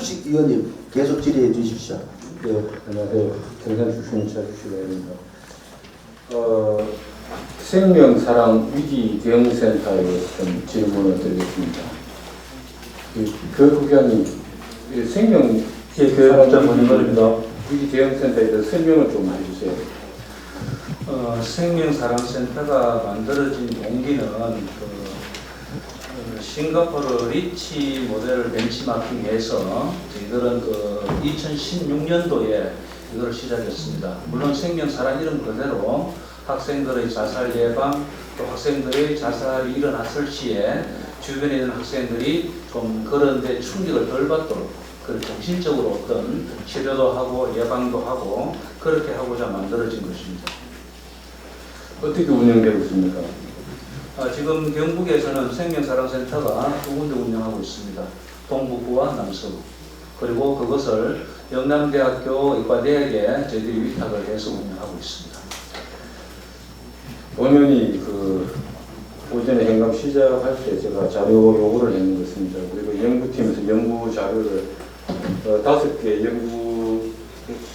한주식 의원님 계속 질의해 주십시오. 네, 안녕하세요. 경상 출신 차주식입니다. 생명사랑 위기대응센터에 좀 질문을 드리겠습니다. 교육국장님, 생명사랑 위기대응센터에 대해서 설명을 좀 해주세요. 생명사랑센터가 만들어진 동기는 싱가포르 리치 모델을 벤치마킹해서 저희들은 2016년도에 이걸 시작했습니다. 물론 생명사랑 이름 그대로 학생들의 자살 예방, 또 학생들의 자살이 일어났을 시에 주변에 있는 학생들이 좀 그런 데 충격을 덜 받도록 그 정신적으로 어떤 치료도 하고 예방도 하고 그렇게 하고자 만들어진 것입니다. 어떻게 운영되고 있습니까? 지금 경북에서는 생명사랑센터가 두 군데 운영하고 있습니다. 동북부와 남서부. 그리고 그것을 영남대학교 의과대학에 저희들이 위탁을 해서 운영하고 있습니다. 본연이 오전에 행감 시작할 때 제가 자료 요구를 했는 것입니다. 그리고 연구팀에서 연구 자료를 5개 연구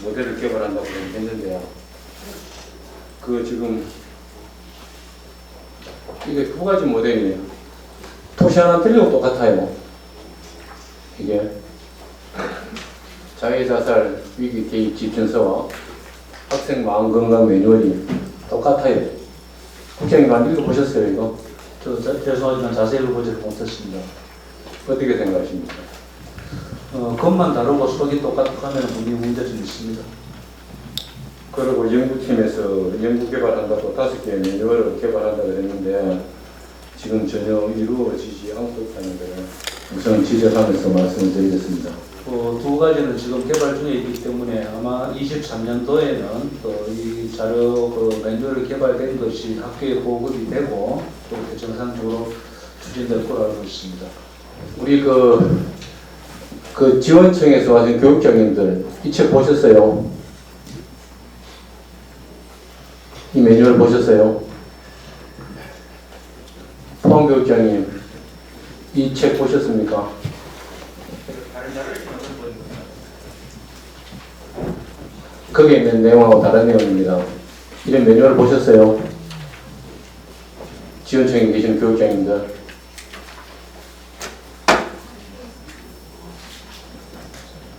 모델을 개발한다고 했는데요. 지금 이게 두 가지 모델이에요. 토시 하나 틀리고 똑같아요. 이게 자해자살 위기 대입 지침서와 학생 마음 건강 매뉴얼이 똑같아요. 국장님 안 읽어보셨어요, 이거? 죄송하지만 자세히 보지를 못했습니다. 어떻게 생각하십니까? 겉만 다르고 속이 똑같으면 분명히 문제점이 있습니다. 그리고 연구팀에서 연구 개발한다고 5개의 매뉴얼을 개발한다고 했는데 지금 전혀 이루어지지 않고 있다는 것을 우선 지적하면서 말씀을 드리겠습니다. 두 가지는 지금 개발 중에 있기 때문에 아마 23년도에는 또 이 자료 매뉴얼이 개발된 것이 학교에 보급이 되고 그렇게 정상적으로 추진될 거라고 알고 있습니다. 우리 지원청에서 와준 교육장님들 이 책 보셨어요? 이 매뉴얼 보셨어요? 포항교육장님 이 책 보셨습니까? 거기에 있는 내용하고 다른 내용입니다. 이런 매뉴얼 보셨어요? 지원청에 계시는 교육장님들.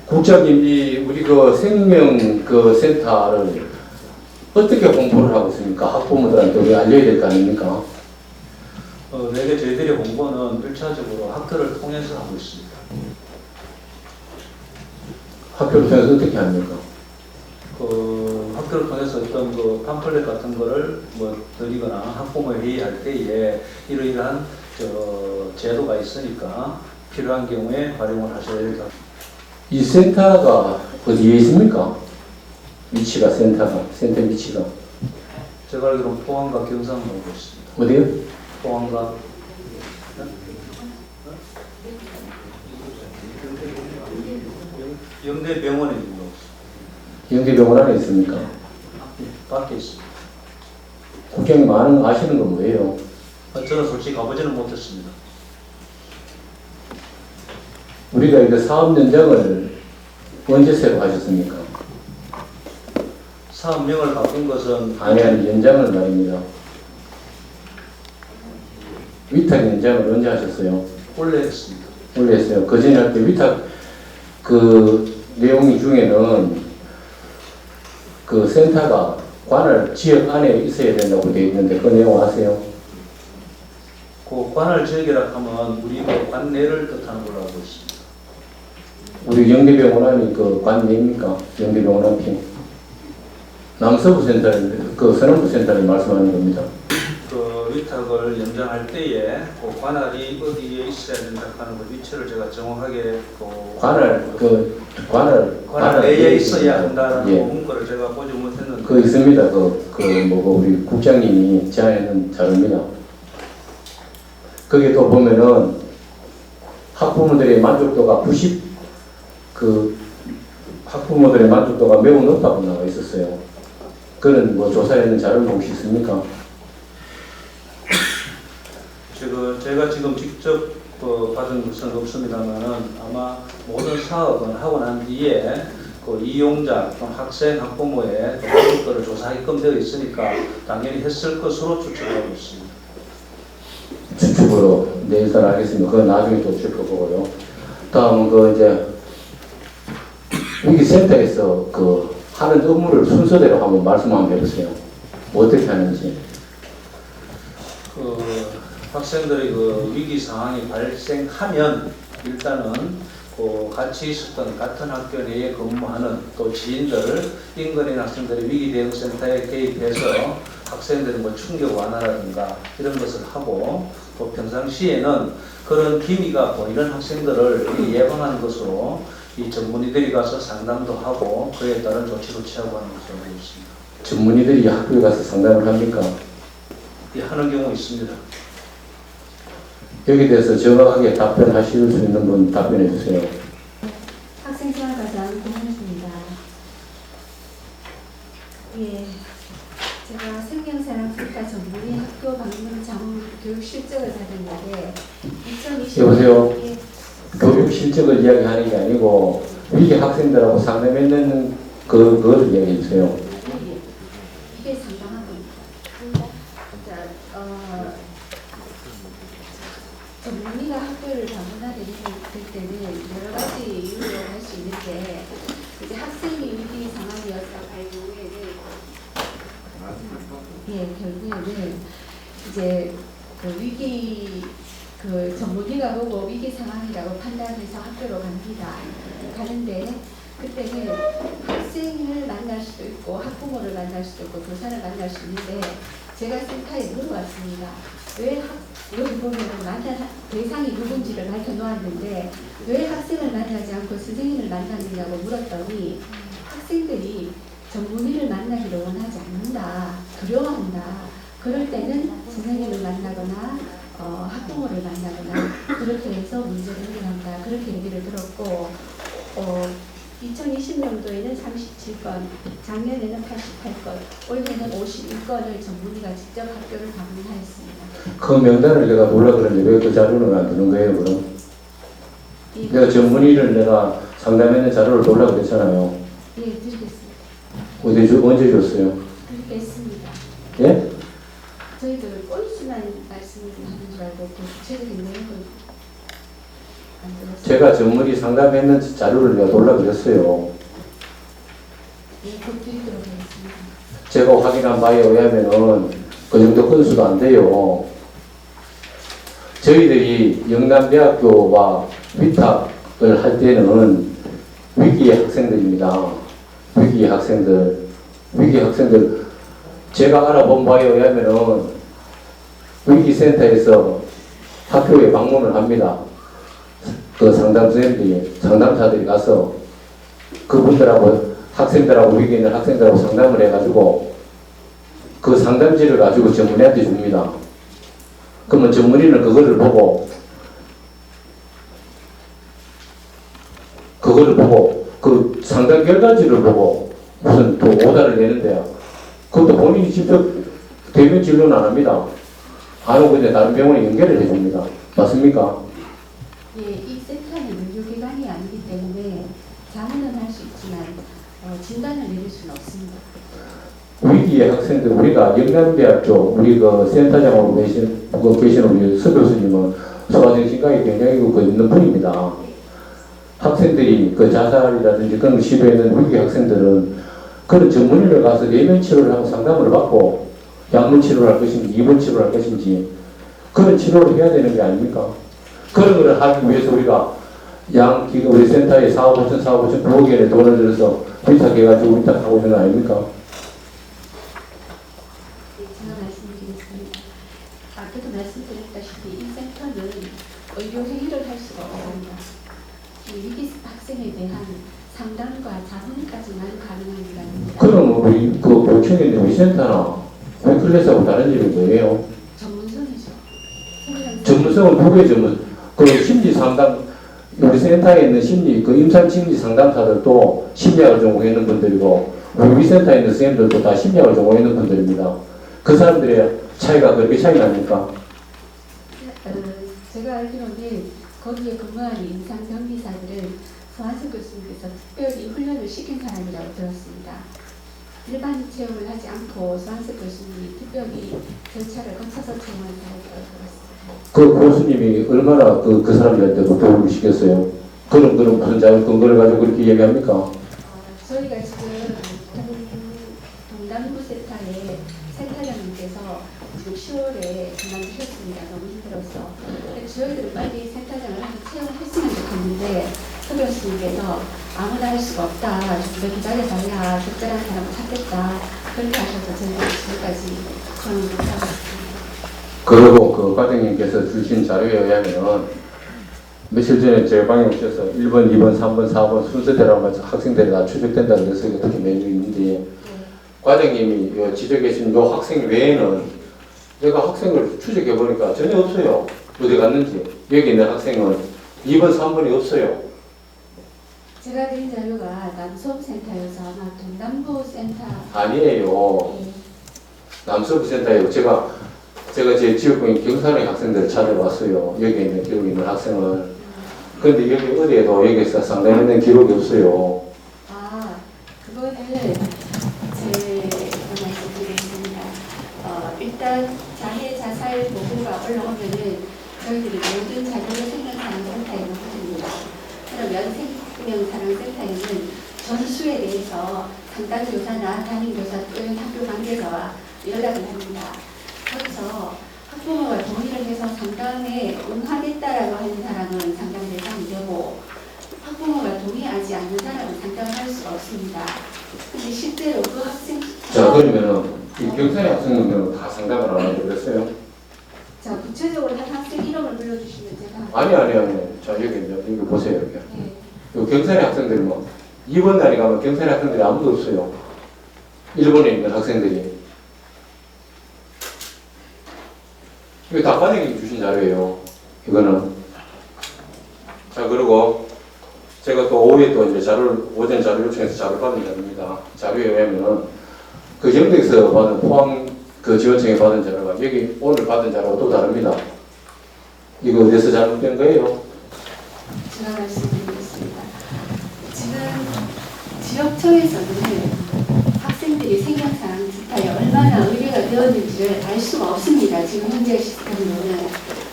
국장님, 우리 생명 센터를 어떻게 홍보를 하고 있습니까? 학부모들한테 우리 알려야 될 거 아닙니까? 내게 저희들의 홍보는 1차적으로 학교를 통해서 하고 있습니다. 학교를 통해서 어떻게 합니까? 학교를 통해서 어떤 팜플렛 같은 거를 드리거나 학부모 회의할 때에 이러이러한 제도가 있으니까 필요한 경우에 활용을 하셔야 됩니다. 이 센터가 어디에 있습니까? 위치가 센터 위치가 제가 알기로는 포항과 경상을 하고 있습니다. 어디요? 포항과 영대병원에 있는 거 영대병원 안에 있습니까? 밖에 있습니다. 국장님 아시는 건 뭐예요? 저는 솔직히 가보지는 못했습니다. 우리가 이거 사업 연장을 언제 새로 하셨습니까? 사업명을 바꾼 것은 아니 연장을 말입니다. 위탁 연장을 언제 하셨어요? 원래 했습니다. 원래 했어요. 그 전에 할 때 위탁 내용 중에는 센터가 관할 지역 안에 있어야 된다고 되어 있는데 그 내용 아세요? 관할 지역이라 하면 우리 관내를 뜻하는 걸로 알고 있습니다. 우리 영대병원 안이 관내입니까? 영대병원 안이 남서부 센터인데 서남부 센터를 말씀하는 겁니다. 위탁을 연장할 때에 관할이 어디에 있어야 된다 하는 위치를 제가 정확하게 관할 내에 있어야 한다는 예. 문구를 제가 보지 못했는데 있습니다. 우리 국장님이 제안하는 자료입니다. 거기에 또 보면은 학부모들의 만족도가 학부모들의 만족도가 매우 높다고 나와 있었어요. 그런 조사에는 자료가 혹시 있습니까? 제가 지금 직접 받은 것은 없습니다만은 아마 모든 사업은 하고 난 뒤에 그 이용자 또는 학생, 학부모의 모든 것을 조사하게끔 되어 있으니까 당연히 했을 것으로 추측하고 있습니다. 추측으로 네, 일단 알겠습니다. 그건 나중에 또 지켜보고요. 다음은 그 이제 위기센터에서 그 하는 업무를 순서대로 한번 말씀 한번 해보세요. 어떻게 하는지. 그 학생들의 그 위기 상황이 발생하면 일단은 그 같이 있었던 같은 학교 내에 근무하는 또 지인들, 인근에 있는 학생들의 위기 대응 센터에 개입해서 학생들의 뭐 충격 완화라든가 이런 것을 하고 또 평상시에는 그런 기미가 보이는 학생들을 예방하는 것으로 이 전문의들이 가서 상담도 하고 그에 따른 조치도 취하고 하는 것으로 알고 있습니다. 전문의들이 학교에 가서 상담을 합니까? 예, 하는 경우 있습니다. 여기에 대해서 정확하게 답변하실 수 있는 분 답변해 주세요. 학생생활과장 김현수입니다. 예, 제가 생명사랑센터 전문의 학교 방문 자문 교육 실적을 받았는데 2020년 여보세요? 교육 실적을 이야기하는 게 아니고 위기 학생들하고 상담했는 그거를 이야기해 주세요. 이게 상당합니다. 전문의가 학교를 방문하게 될 때는 여러 가지 이유로 할 수 있는데 이제 학생이 위기 상황이었다 할 경우에는 결국에는 이제 그 위기 그 전문의가 보고 위기 상황이라고 판단해서 학교로 갑니다. 가는데 그때는 학생을 만날 수도 있고 학부모를 만날 수도 있고 교사를 만날 수 있는데 제가 센터에 물어봤습니다. 왜 여기 보면 만난 대상이 누군지를 밝혀놓았는데 왜 학생을 만나지 않고 선생님을 만나느냐고 물었더니 학생들이 전문의를 만나기를 원하지 않는다, 두려워한다. 그럴 때는 선생님을 만나거나 학부모를 만나거나 그렇게 해서 문제를 해결한다. 그렇게 얘기를 들었고 2020년도에는 37건, 작년에는 88건, 올해는 51건을 전문의가 직접 학교를 방문하였습니다. 그 명단을 내가 몰라 그러는데 왜 그 자료는 안 주는 거예요, 그럼? 예, 내가 전문의를 내가 상담했는 자료를 몰라 그랬잖아요. 예, 드리겠습니다. 언제 줬어요? 드리겠습니다. 예? 저희들 꼴수만 말씀을 하는 줄 알고 그 구체적인 내용을 안 들었습니다. 제가 전문의 상담했는 자료를 내가 몰라 그랬어요. 예, 곧 드리도록 하겠습니다. 제가 확인한 바에 의하면은 그 정도 건수도 안 돼요. 저희들이 영남대학교와 위탁을 할 때는 위기의 학생들입니다. 위기의 학생들. 제가 알아본 바에 의하면은 위기센터에서 학교에 방문을 합니다. 그 상담사들이 가서 그분들하고 학생들하고 위기에 있는 학생들하고 상담을 해가지고 그 상담지를 가지고 전문의한테 줍니다. 그러면 전문의는 그거를 보고 그 상담 결과지를 보고 무슨 또 오다를 내는데요. 그것도 본인이 직접 대면 진료는 안 합니다. 안 오고 이제 다른 병원에 연결을 해줍니다. 맞습니까? 예, 이 센터는 의료기관이 아니기 때문에 자문은 할 수 있지만 진단을 내릴 수는 없습니다. 위기의 학생들, 우리가 영남대학교 우리 그 센터장으로 계신 우리 서 교수님은 소아정신과에 굉장히 그 있는 분입니다. 학생들이 그 자살이라든지 그런 시도에는 위기 학생들은 그런 전문의를 가서 내면 치료를 하고 상담을 받고 약물 치료를 할 것인지 입원 치료를 할 것인지 그런 치료를 해야 되는 게 아닙니까? 그런 걸 하기 위해서 우리가 우리 센터에 4억 5천 9억 원의 돈을 들여서 위탁해가지고 위탁하고 있는 거 아닙니까? 제가 말씀드리겠습니다. 아까도 말씀드렸다시피 이 센터는 의료 행위를 할 수가 없습니다. 이 위기 학생에 대한 상담과 자문까지만 가능한 기관입니다. 그럼 우리 그 보청에 있는 우리 센터나 우리 클래스하고 다른 점이 뭐예요? 전문성이죠. 전문성은 두 개 전문. 그 심리 상담 우리 센터에 있는 임상 심리 상담사들도 심리학을 전공했는 분들이고 우리 센터에 있는 선생님들도 다 심리학을 전공했는 분들입니다. 그 사람들의 차이가 그렇게 차이 납니까? 제가 알기로는 거기에 근무하는 임상 경비사들은 소환석 교수님께서 특별히 훈련을 시킨 사람이라고 들었습니다. 일반 채용을 하지 않고 소환석 교수님이 특별히 절차를 거쳐서 채용한 사람이라고 들었습니다. 그 교수님이 얼마나 그 사람들한테도 교육을 시켰어요? 그런 무슨 자료 근거를 가지고 그렇게 얘기합니까? 저희가 지금 동남부 센터에 센터장님께서 지금 10월에 그만두셨습니다. 너무 힘들어서. 그래서 저희들은 빨리 센터장을 한번 채용했으면 좋겠는데 서 교수님께서 아무나 할 수가 없다. 좀 더 기다려봐야 적절한 사람을 찾겠다. 그렇게 하셔서 저희가 지금까지 채용을 못하고 있습니다. 그리고 그 과장님께서 주신 자료에 의하면은 며칠 전에 제 방에 오셔서 1번, 2번, 3번, 4번 순서대로 하면서 학생들이 다 추적된다고 그래서 어떻게 메뉴 있는데 과장님이 지적하신 요 학생 외에는 제가 학생을 추적해보니까 전혀 없어요. 어디 갔는지. 여기 있는 학생은 2번, 3번이 없어요. 제가 드린 자료가 남수업센터여서 아마 동남부 센터 아니에요. 남서부 센터에 제가 제 지역구인 경산의 학생들을 찾아봤어요. 여기 있는 기록이 있는 학생을. 근데 여기 어디에도 여기서 상담했는 기록이 없어요. 아, 그거는 제가 말씀드리겠습니다. 일단 자해 자살 보고가 올라오면은 저희들이 모든 자료를 생명사랑센터에 넣어드립니다. 그러면 생명사랑센터에는 전수에 대해서 상담교사나 담임교사 또는 학교 관계자와 연락을 합니다. 거기서 학부모가 동의를 해서 상담에 응하겠다라고 하는 사람은 상담 대상이 되고 학부모가 동의하지 않는 사람은 상담을 할 수가 없습니다. 근데 실제로 그 학생 자, 그러면은 이 경산의 학생들은 다 상담을 안 하고 그랬어요? 자, 구체적으로 한 학생 이름을 불러주시면 제가 아니. 자, 여기 보세요, 여기. 네. 요 경산의 학생들 뭐 2번 날이 가면 경산의 학생들이 아무도 없어요. 일본에 있는 학생들이. 이거 다 과장님이 주신 자료예요. 이거는. 자, 그리고 제가 또 오후에 또 이제 오전 자료 요청해서 자료를 받은 자료입니다. 자료에 의하면은 그 영등에서 받은 포항 그 지원청에 받은 자료가 여기 오늘 받은 자료가 또 다릅니다. 이거 어디서 잘못된 거예요? 제가 말씀드리겠습니다. 지금 지역청에서는 학생들이 생명사랑센터에 얼마나 의뢰가 되었는지를 알 수가 없습니다. 지금 현재 시스템으로는.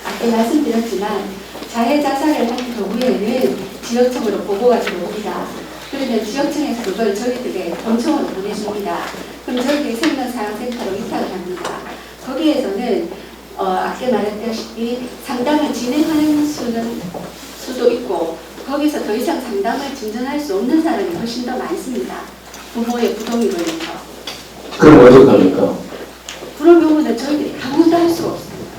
아까 말씀드렸지만 자해 자살을 한 경우에는 지역청으로 보고가 들어옵니다. 그러면 지역청에서 그걸 저희들에게 본청으로 보내줍니다. 그럼 저희들이 생명사랑센터로 위탁을 합니다. 거기에서는 아까 말했다시피 상담을 진행하는 수도 있고 거기서 더 이상 상담을 진전할 수 없는 사람이 훨씬 더 많습니다. 부모의 부동의로 인해서. 그럼 어떻게 합니까? 그런 경우는 저희들이 아무것도 할 수가 없습니다.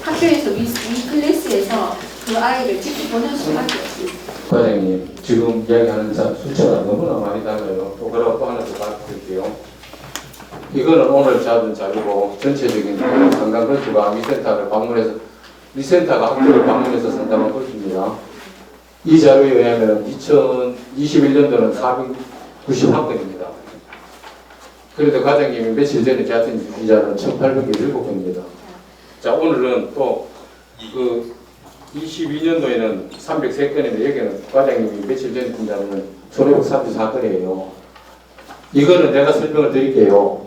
학교에서 위 클래스에서 그 아이를 직접 보낼 수밖에 없습니다. 과장님, 지금 이야기하는 숫자가 너무나 많이 달라요. 또 그러고 또 하나 더 말씀드릴게요. 이거는 오늘 잡은 자료고 전체적인 상담 건수가 미센터를 방문해서 미센터가 학교를 방문해서 상담한 건수입니다. 이 자료에 의하면 2021년도는 491건입니다. 그래도 과장님이 며칠 전에 제한테 주신 자료는 1817건입니다. 자, 오늘은 또 그 22년도에는 303건인데 여기는 과장님이 며칠 전에 준 자료는 1534건이에요. 이거는 내가 설명을 드릴게요.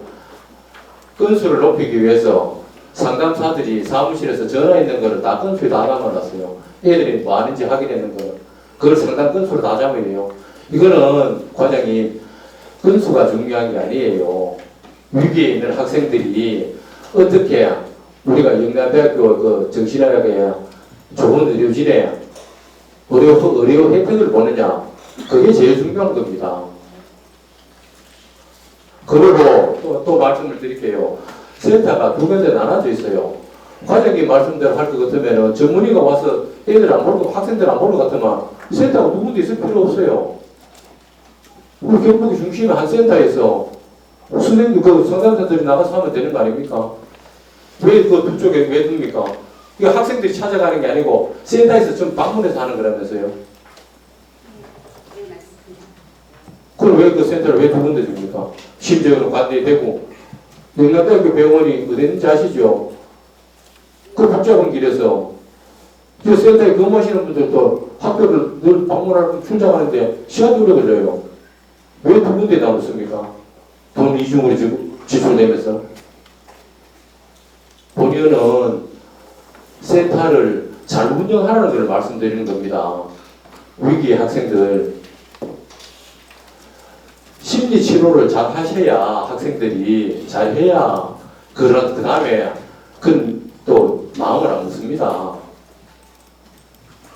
건수를 높이기 위해서 상담사들이 사무실에서 전화 있는 거를 다 건수에 다 담아놨어요. 애들이 뭐 하는지 확인하는 거를. 그걸 상담 건수로 다 잡아야 돼요. 이거는 과장님 건수가 중요한 게 아니에요. 위기에 있는 학생들이 어떻게 우리가 영남대학교 그 정신의학에 좋은 의료진에 의료 혜택을 보느냐. 그게 제일 중요한 겁니다. 그리고 또 말씀을 드릴게요. 센터가 두 군데 나눠져 있어요. 과장님 말씀대로 할 것 같으면 전문의가 와서 애들 안 보고 학생들 안 보는 것 같으면 센터가 두 군데 있을 필요 없어요. 우리 경북 중심의 한 센터에서 선생님 그 상담사들이 나가서 하면 되는 거 아닙니까? 왜 그 두 쪽에 왜 둡니까? 이거 학생들이 찾아가는 게 아니고 센터에서 좀 방문해서 하는 거라면서요. 그럼 왜 그 센터를 왜 두 군데 줍니까? 심지어는 관대되고 영남대학교 병원이 어디 있는지 아시죠? 그 복잡한 길에서 저 센터에 근무하시는 분들도 학교를 늘 방문하고 출장하는데 시간이 오래 걸려요. 왜 두 군데 나눴습니까? 돈 이중으로 지출되면서. 본의원은 센터를 잘 운영하라는 걸 말씀드리는 겁니다. 위기의 학생들 심리 치료를 잘 하셔야 학생들이 잘 해야 그 다음에 또 마음을 안 먹습니다.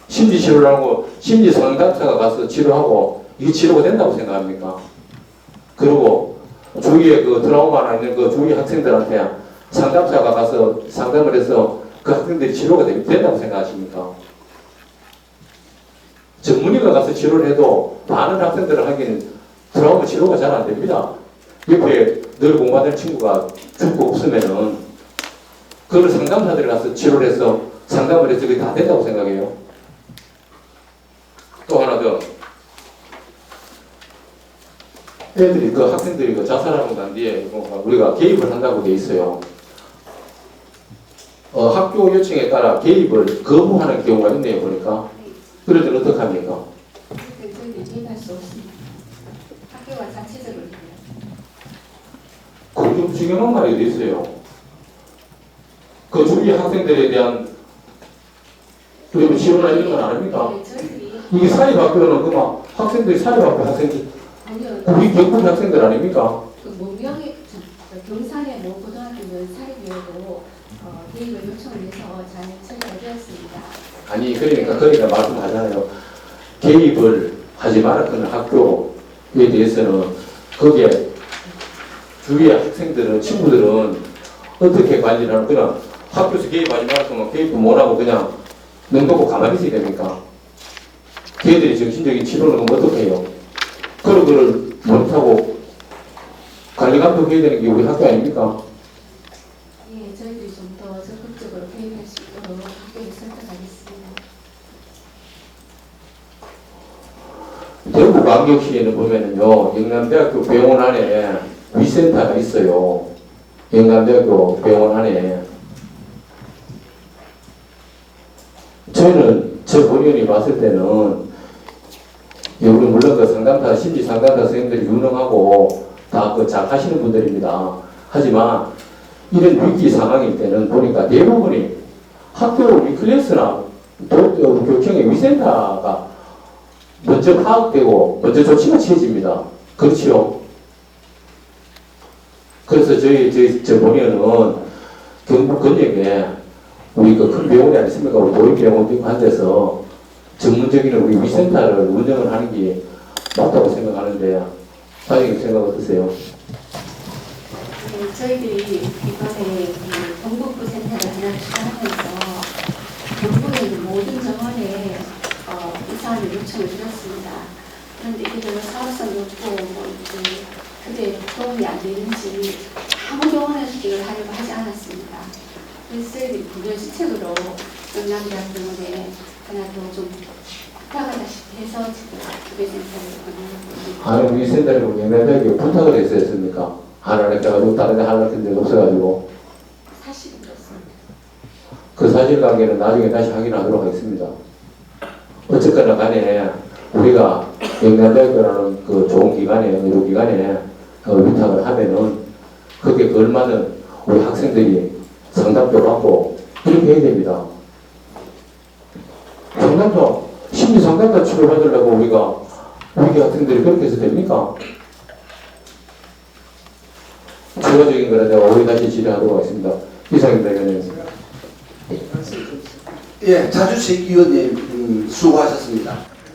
심리 치료를 하고 심리 상담사가 가서 치료하고 이게 치료가 된다고 생각합니까? 그리고 주위에 그 트라우마나 있는 그 주위 학생들한테 상담사가 가서 상담을 해서 그 학생들이 치료가 된다고 생각하십니까? 전문의가 가서 치료를 해도 많은 학생들을 하기는 트라우마 치료가 잘 안 됩니다. 옆에 늘 공부하는 친구가 죽고 없으면은 그걸 상담사들이 가서 치료를 해서 상담을 해서 그게 다 된다고 생각해요. 또 하나 더. 애들이 그 학생들이 그 자살하고 난 뒤에 우리가 개입을 한다고 돼 있어요. 학교 요청에 따라 개입을 거부하는 경우가 있네요, 보니까. 그래도 어떻게 합니까? 저희들이 개입할 수 없습니다. 학교가 자체적으로 해요. 그게 좀 중요한 말이 돼 있어요. 그 주위 학생들에 대한 그리고 지원이나 이런 건 안 합니까? 네, 저희들이 이게 사립학교는 그만 학생들이 사립학교 학생들, 아니요. 우리 경북 학생들 아닙니까? 그 문명의 경산의 모 고등학교는 사립이어도 개입을 요청을 해서 잘 처리가 되었습니다. 아니 그러니까 말씀하잖아요. 개입을 하지 말았던 학교에 대해서는 거기에 주위의 학생들은 친구들은 어떻게 관리를 하는 그냥 학교에서 개입하지 말았으면 개입도 못하고 그냥 눈 감고 가만히 있어야 됩니까? 걔들이 정신적인 치료는 그럼 어떻게 해요? 그런 거를 못하고 관리 감독해야 되는 게 우리 학교 아닙니까? 예, 저희들이 좀 더 적극적으로 개입할 수 있도록 학교를 선택하겠습니다. 대구광역시에는 보면은요, 영남대학교 병원 안에 위센터가 있어요. 영남대학교 병원 안에. 저희는, 저 본의원이 봤을 때는, 여기 물론 그 상담사, 심리 상담사 선생님들이 유능하고 다 그 잘 하시는 분들입니다. 하지만, 이런 위기 상황일 때는 보니까 대부분이 학교 위클래스나 교육청의 위센터가 먼저 파악되고 먼저 조치가 취해집니다. 그렇지요? 그래서 저 본의원은 경북 권역에 우리 그 큰 병원이 아니십니까? 우리 도립병원도 있고 한 데서 전문적인 우리 위센터를 운영을 하는 게 맞다고 생각하는데 사장님 생각 어떠세요? 네, 저희들이 이번에 그 동북부 센터를 하나 추가하면서 경북에 있는 모든 정원에 이 사안을 요청을 드렸습니다. 그런데 이게 사업성이 없고 뭐 이제 그게 도움이 안 되는지 아무 병원에서 이걸 하려고 하지 않았습니다. 그래서 저희들이 부교시책으로 영남대학병원에 하나 더 좀 부탁하다시피 해서 지금 부교센터를 운영하고 아니, 우리 센터를 영남대학교 부탁을 했었습니까? 하나를 해가지고 다른 데 하려는 데가 없어가지고. 사실은 그렇습니다. 그 사실관계는 나중에 다시 확인하도록 하겠습니다. 어쨌거나 간에 우리가 영남대학교라는 그 좋은 기관에, 의료기관에 위탁을 하면은 거기에 걸맞는 우리 학생들이 상담도 받고 이렇게 해야 됩니다. 상담사, 심리 상담사 치료받으려고 우리가 위기 학생들이 그렇게 해서 됩니까? 추가적인 거는 내가 오늘 다시 질의하도록 하겠습니다. 이상입니다, 의원님. 예, 자주식 위원님 수고하셨습니다.